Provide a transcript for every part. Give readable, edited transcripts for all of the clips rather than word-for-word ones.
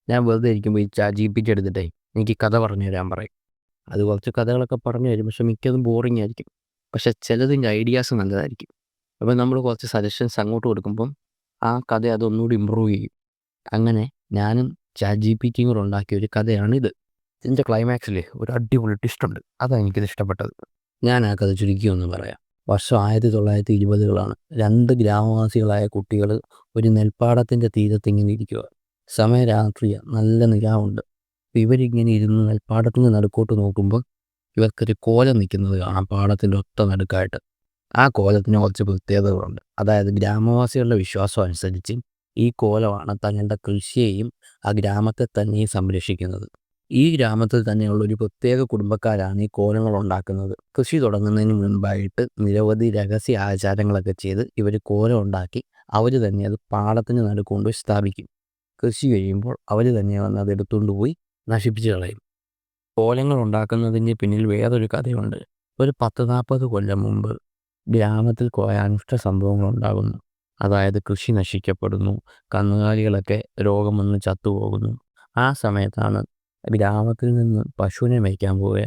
ഞാൻ വെറുതെ ഇരിക്കുമ്പോൾ ഈ ChatGPT എടുത്തിട്ടേ എനിക്ക് കഥ പറഞ്ഞു തരാൻ പറയും. അത് കുറച്ച് കഥകളൊക്കെ പറഞ്ഞു തരും. പക്ഷെ മിക്കതും ബോറിംഗ് ആയിരിക്കും. പക്ഷെ ചിലതിൻ്റെ ഐഡിയാസ് നല്ലതായിരിക്കും. അപ്പോൾ നമ്മൾ കുറച്ച് സജഷൻസ് അങ്ങോട്ട് കൊടുക്കുമ്പം ആ കഥ അതൊന്നുകൂടി ഇമ്പ്രൂവ് ചെയ്യും. അങ്ങനെ ഞാനും ChatGPTയും കൂടെ ഉണ്ടാക്കിയ ഒരു കഥയാണിത്. ഇതിൻ്റെ ക്ലൈമാക്സിൽ ഒരു അടിപൊളി ട്വിസ്റ്റ്. അതാണ് എനിക്കിത് ഇഷ്ടപ്പെട്ടത്. ഞാൻ ആ കഥ ചുരുക്കി ഒന്ന് പറയാം. വർഷം 1920കളാണ്. 2 ഗ്രാമവാസികളായ കുട്ടികൾ ഒരു നെൽപ്പാടത്തിൻ്റെ തീരത്തിങ്ങനെ ഇരിക്കുക. സമയം രാത്രിയാണ്. നല്ല നിലാവുണ്ട്. അപ്പോൾ ഇവരിങ്ങനെ ഇരുന്ന് നെൽപ്പാടത്തിൻ്റെ നടുക്കോട്ട് നോക്കുമ്പോൾ ഇവർക്കൊരു കോലം നിൽക്കുന്നത് കാണാം, പാടത്തിൻ്റെ ഒത്ത നടുക്കായിട്ട്. ആ കോലത്തിന് കുറച്ച് പ്രത്യേകതകളുണ്ട്. അതായത് ഗ്രാമവാസികളുടെ വിശ്വാസം അനുസരിച്ച് ഈ കോലമാണ് തങ്ങളുടെ കൃഷിയെയും ആ ഗ്രാമത്തെ തന്നെയും സംരക്ഷിക്കുന്നത്. ഈ ഗ്രാമത്തിൽ തന്നെയുള്ള ഒരു പ്രത്യേക കുടുംബക്കാരാണ് ഈ കോലങ്ങൾ ഉണ്ടാക്കുന്നത്. കൃഷി തുടങ്ങുന്നതിന് മുൻപായിട്ട് നിരവധി രഹസ്യ ആചാരങ്ങളൊക്കെ ചെയ്ത് ഇവർ കോലം ഉണ്ടാക്കി അവർ തന്നെ അത് പാടത്തിന് നടുക്ക് കൊണ്ടുപോയി സ്ഥാപിക്കും. കൃഷി കഴിയുമ്പോൾ അവർ തന്നെ വന്ന് അത് എടുത്തുകൊണ്ട് പോയി നശിപ്പിച്ച് കളയും. കോലങ്ങൾ ഉണ്ടാക്കുന്നതിന് പിന്നിൽ വേറൊരു കഥയുണ്ട്. ഒരു 10-40 കൊല്ലം മുമ്പ് ഗ്രാമത്തിൽ കുറേ അനിഷ്ട സംഭവങ്ങൾ ഉണ്ടാകുന്നു. അതായത് കൃഷി നശിക്കപ്പെടുന്നു, കന്നുകാലികളൊക്കെ രോഗം വന്ന് ചത്തുപോകുന്നു. ആ സമയത്താണ് ഗ്രാമത്തിൽ നിന്ന് പശുവിനെ മേയ്ക്കാൻ പോയ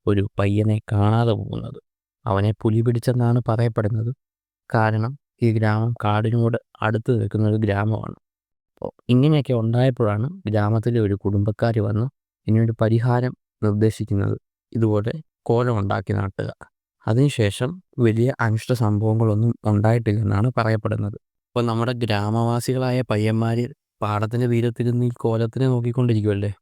ഒരു പയ്യനെ കാണാതെ പോകുന്നത്. അവനെ പുലി പിടിച്ചെന്നാണ് പറയപ്പെടുന്നത്. കാരണം ഈ ഗ്രാമം കാടിനോട് അടുത്ത് നിൽക്കുന്ന ഒരു ഗ്രാമമാണ്. അപ്പോൾ ഇങ്ങനെയൊക്കെ ഉണ്ടായപ്പോഴാണ് ഗ്രാമത്തിലെ ഒരു കുടുംബക്കാർ വന്ന് ഇതിനൊരു പരിഹാരം നിർദ്ദേശിക്കുന്നത്. ഇതുപോലെ കോലം ഉണ്ടാക്കി നാട്ടുക. അതിനുശേഷം വലിയ അനിഷ്ട സംഭവങ്ങളൊന്നും ഉണ്ടായിട്ടില്ലെന്നാണ് പറയപ്പെടുന്നത്. അപ്പോൾ നമ്മുടെ ഗ്രാമവാസികളായ പയ്യന്മാർ പാടത്തിൻ്റെ തീരത്തിരുന്ന് ഈ കോലത്തിനെ നോക്കിക്കൊണ്ടിരിക്കുമല്ലേ.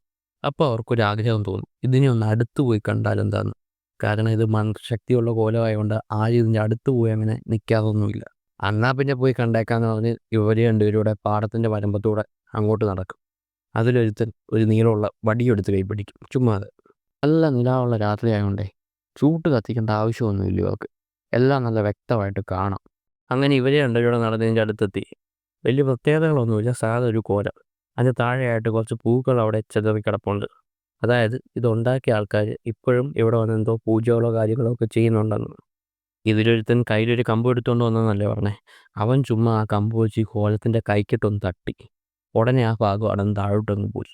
അപ്പോൾ അവർക്കൊരാഗ്രഹം തോന്നും, ഇതിനെ ഒന്ന് അടുത്ത് പോയി കണ്ടാലെന്താന്ന്. കാരണം ഇത് മന്ത്രശക്തിയുള്ള കോലമായതുകൊണ്ട് ആരും ഇതിൻ്റെ അടുത്ത് പോയി അങ്ങനെ നിൽക്കാറൊന്നുമില്ല. എന്നാൽ പിന്നെ പോയി കണ്ടേക്കാന്ന് പറഞ്ഞ് ഇവർ രണ്ടുപേരുടെ പാടത്തിൻ്റെ വരമ്പത്തൂടെ അങ്ങോട്ട് നടക്കും. അതിലൊരുത്തൻ ഒരു നീളമുള്ള വടിയെടുത്ത് കൈപ്പിടിക്കും. ചുമ്മാതെ. നല്ല നിലാവുള്ള രാത്രി ആയതുകൊണ്ടേ ചൂട്ട് കത്തിക്കേണ്ട ആവശ്യമൊന്നുമില്ല ഇവർക്ക്. എല്ലാം നല്ല വ്യക്തമായിട്ട് കാണാം. അങ്ങനെ ഇവർ രണ്ടുപേരും നടന്നതിൻ്റെ അടുത്തെത്തി. വലിയ പ്രത്യേകതകളൊന്നുമില്ല, സാധാ ഒരു കോലം. അതിന് താഴെയായിട്ട് കുറച്ച് പൂക്കൾ അവിടെ ചിതറി കിടപ്പുണ്ട്. അതായത് ഇതുണ്ടാക്കിയ ആൾക്കാർ ഇപ്പോഴും ഇവിടെ വന്ന് എന്തോ പൂജകളോ കാര്യങ്ങളോ ഒക്കെ ചെയ്യുന്നുണ്ടെന്ന്. ഇതിലൊരുത്തൻ കയ്യിലൊരു കമ്പ് എടുത്തുകൊണ്ട് വന്നെന്നല്ലേ പറഞ്ഞേ. അവൻ ചുമ്മാ ആ കമ്പ് വെച്ച് ഈ കോലത്തിൻ്റെ കൈക്കിട്ടൊന്ന് തട്ടി. ഉടനെ ആ ഭാഗം അടന്ന് താഴോട്ടങ്ങ് പോയി.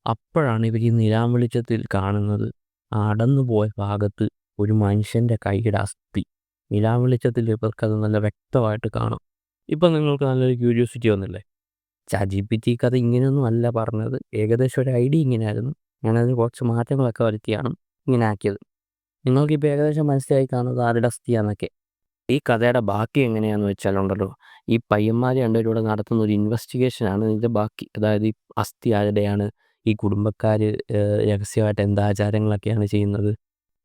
അപ്പോഴാണ് ഇവർ ഈ നിലാവെളിച്ചത്തിൽ കാണുന്നത് ആ അടന്നു പോയ ഭാഗത്ത് ഒരു മനുഷ്യൻ്റെ കൈയുടെ അസ്ഥി. നിലാവെളിച്ചത്തിൽ ഇവർക്കത് നല്ല വ്യക്തമായിട്ട് കാണാം. ഇപ്പം നിങ്ങൾക്ക് നല്ലൊരു ക്യൂരിയോസിറ്റി വന്നില്ലേ. ChatGPT കഥ ഇങ്ങനെയൊന്നും അല്ല പറഞ്ഞത്. ഏകദേശം ഒരു ഐഡിയ ഇങ്ങനെയായിരുന്നു. ഞാനതിന് കുറച്ച് മാറ്റങ്ങളൊക്കെ വരുത്തിയാണ് ഇങ്ങനെ ആക്കിയത്. നിങ്ങൾക്കിപ്പോൾ ഏകദേശം മനസ്സിലായി കാണുന്നത് ആരുടെ അസ്ഥിയാന്നൊക്കെ. ഈ കഥയുടെ ബാക്കി എങ്ങനെയാണെന്ന് വെച്ചാലുണ്ടല്ലോ, ഈ പയ്യന്മാർ രണ്ടുപേരും കൂടെ നടത്തുന്ന ഒരു ഇൻവെസ്റ്റിഗേഷനാണ് ഇതിൻ്റെ ബാക്കി. അതായത് ഈ അസ്ഥി ആരുടെയാണ്, ഈ കുടുംബക്കാർ രഹസ്യമായിട്ട് എന്ത് ആചാരങ്ങളൊക്കെയാണ് ചെയ്യുന്നത്.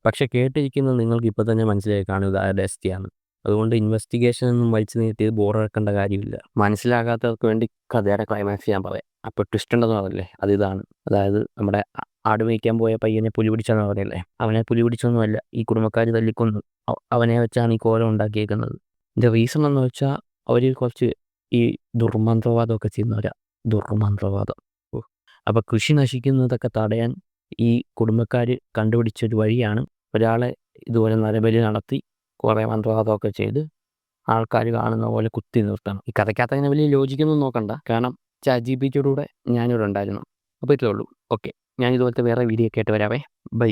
പക്ഷെ കേട്ടിരിക്കുന്നത് നിങ്ങൾക്ക് ഇപ്പോൾ തന്നെ മനസ്സിലായി കാണും ഇത് ആരുടെ അസ്ഥിയാണ്. അതുകൊണ്ട് ഇൻവെസ്റ്റിഗേഷനൊന്നും വലിച്ചു നീട്ടിയത് ബോറടിക്കേണ്ട കാര്യമില്ല. മനസ്സിലാകാത്തവർക്ക് വേണ്ടി കഥയുടെ ക്ലൈമാക്സ് ഞാൻ പറയാം. അപ്പോൾ ട്വിസ്റ്റ് ഉണ്ടെന്ന് പറഞ്ഞില്ലേ, അതിതാണ്. അതായത് നമ്മുടെ ആട് മേയ്ക്കാൻ പോയ പയ്യനെ പുലി പിടിച്ചെന്ന് പറഞ്ഞില്ലേ, അവനെ പുലി പിടിച്ചൊന്നുമല്ല, ഈ കുടുംബക്കാർ തല്ലിക്കൊന്നു. അവനെ വെച്ചാണ് ഈ കോലം ഉണ്ടാക്കിയേക്കുന്നത്. ഇതിൻ്റെ റീസൺ എന്ന് വെച്ചാൽ അവർ കുറച്ച് ഈ ദുർമന്ത്രവാദമൊക്കെ ചെയ്യുന്നവരാ. ദുർമന്ത്രവാദം. അപ്പോൾ കൃഷി നശിക്കുന്നതൊക്കെ തടയാൻ ഈ കുടുംബക്കാർ കണ്ടുപിടിച്ചൊരു വഴിയാണ് ഒരാളെ ഇതുപോലെ നരബലി നടത്തി കുറേ മന്ത്രവാദമൊക്കെ ചെയ്ത് ആൾക്കാർ കാണുന്ന പോലെ കുത്തി നിർത്തണം. ഈ കഥയ്ക്കകത്ത് അങ്ങനെ വലിയ ലോജിക്കൊന്നും നോക്കണ്ട. കാരണം ChatGPTയുടെ കൂടെ ഞാനിവിടെ ഉണ്ടായിരുന്നു. അപ്പോൾ ഇത്രേ ഉള്ളൂ. ഓക്കെ, ഞാൻ ഇതുപോലത്തെ വേറെ വീഡിയോ ഒക്കെ ആയിട്ട് വരാവേ. ബൈ.